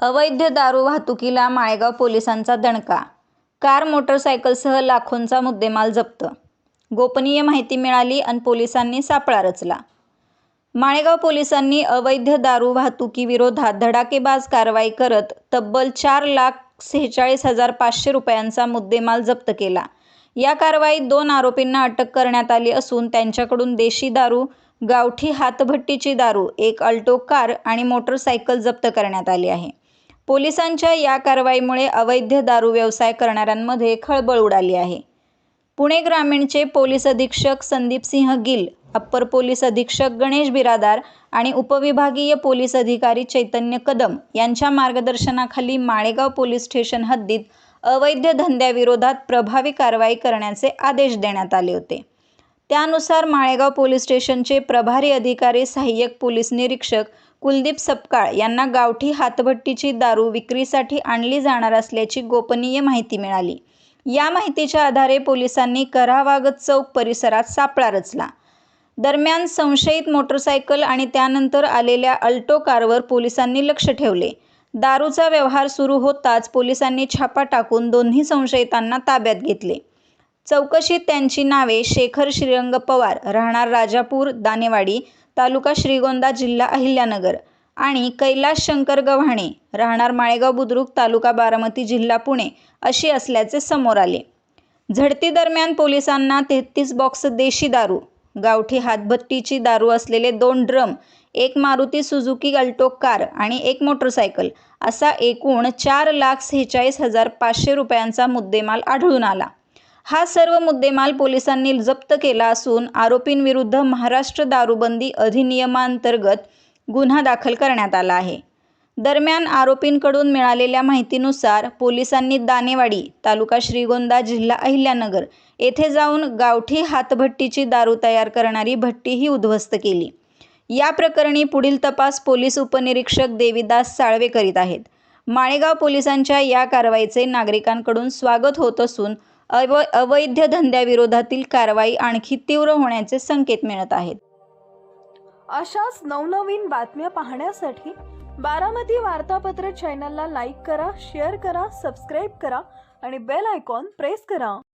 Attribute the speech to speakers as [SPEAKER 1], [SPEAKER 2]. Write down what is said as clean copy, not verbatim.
[SPEAKER 1] अवैध दारू वाहतुकीला माळेगाव पोलिसांचा दणका. कार मोटरसायकलसह लाखोंचा मुद्देमाल जप्त. गोपनीय माहिती मिळाली अन् पोलिसांनी सापळा रचला. माळेगाव पोलिसांनी अवैध दारू वाहतुकीविरोधात धडाकेबाज कारवाई करत तब्बल 4,46,500 रुपयांचा मुद्देमाल जप्त केला. या कारवाईत 2 आरोपींना अटक करण्यात आली असून त्यांच्याकडून देशी दारू, गावठी हातभट्टीची दारू, एक अल्टो कार आणि मोटरसायकल जप्त करण्यात आली आहे. पोलिसांच्या या कारवाईमुळे अवैध दारू व्यवसाय करणाऱ्यांमध्ये खळबळ उडाली आहे. पुणे ग्रामीणचे पोलीस अधीक्षक संदीपसिंह गिल, अप्पर पोलीस अधीक्षक गणेश बिरादार आणि उपविभागीय पोलीस अधिकारी चैतन्य कदम यांच्या मार्गदर्शनाखाली माळेगाव पोलीस स्टेशन हद्दीत अवैध धंद्याविरोधात प्रभावी कारवाई करण्याचे आदेश देण्यात आले होते. त्यानुसार माळेगाव पोलीस स्टेशनचे प्रभारी अधिकारी सहाय्यक पोलीस निरीक्षक कुलदीप सपकाळ यांना गावठी हातभट्टीची दारू विक्रीसाठी आणली जाणार असल्याची गोपनीय माहिती मिळाली. या माहितीच्या आधारे पोलिसांनी करावागत चौक परिसरात सापळा रचला. दरम्यान संशयित मोटरसायकल आणि त्यानंतर आलेल्या अल्टो कारवर पोलिसांनी लक्ष ठेवले. दारूचा व्यवहार सुरू होताच पोलिसांनी छापा टाकून दोन्ही संशयितांना ताब्यात घेतले. चौकशीत त्यांची नावे शेखर श्रीरंग पवार, राहणार राजापूर दानेवाडी, तालुका श्रीगोंदा, जिल्हा अहिल्यानगर आणि कैलास शंकर गव्हाणे, राहणार माळेगाव बुद्रुक, तालुका बारामती, जिल्हा पुणे अशी असल्याचे समोर आले. झडतीदरम्यान पोलिसांना 33 बॉक्स देशी दारू, गावठी हातभट्टीची दारू असलेले 2 ड्रम, एक मारुती सुझुकी अल्टो कार आणि एक मोटरसायकल असा एकूण 4,46,500 रुपयांचा मुद्देमाल आढळून आला. हा सर्व मुद्देमाल पोलिसांनी जप्त केला असून आरोपींविरुद्ध महाराष्ट्र दारूबंदी अधिनियमांतर्गत गुन्हा दाखल करण्यात आला आहे. दरम्यान आरोपींकडून मिळालेल्या माहितीनुसार पोलिसांनी दानेवाडी, तालुका श्रीगोंदा, जिल्हा अहिल्यानगर येथे जाऊन गावठी हातभट्टीची दारू तयार करणारी भट्टीही उद्ध्वस्त केली. या प्रकरणी पुढील तपास पोलीस उपनिरीक्षक देविदास साळवे करीत आहेत. माळेगाव पोलिसांच्या या कारवाईचे नागरिकांकडून स्वागत होत असून अवैध धंद्याविरोधातील कारवाई आणखी तीव्र होण्याचे संकेत मिळत आहेत.
[SPEAKER 2] अशाच नवनवीन बातम्या पाहण्यासाठी बारामती वार्तापत्र चॅनलला लाईक करा, शेअर करा, सबस्क्राईब करा आणि बेल आयकॉन प्रेस करा.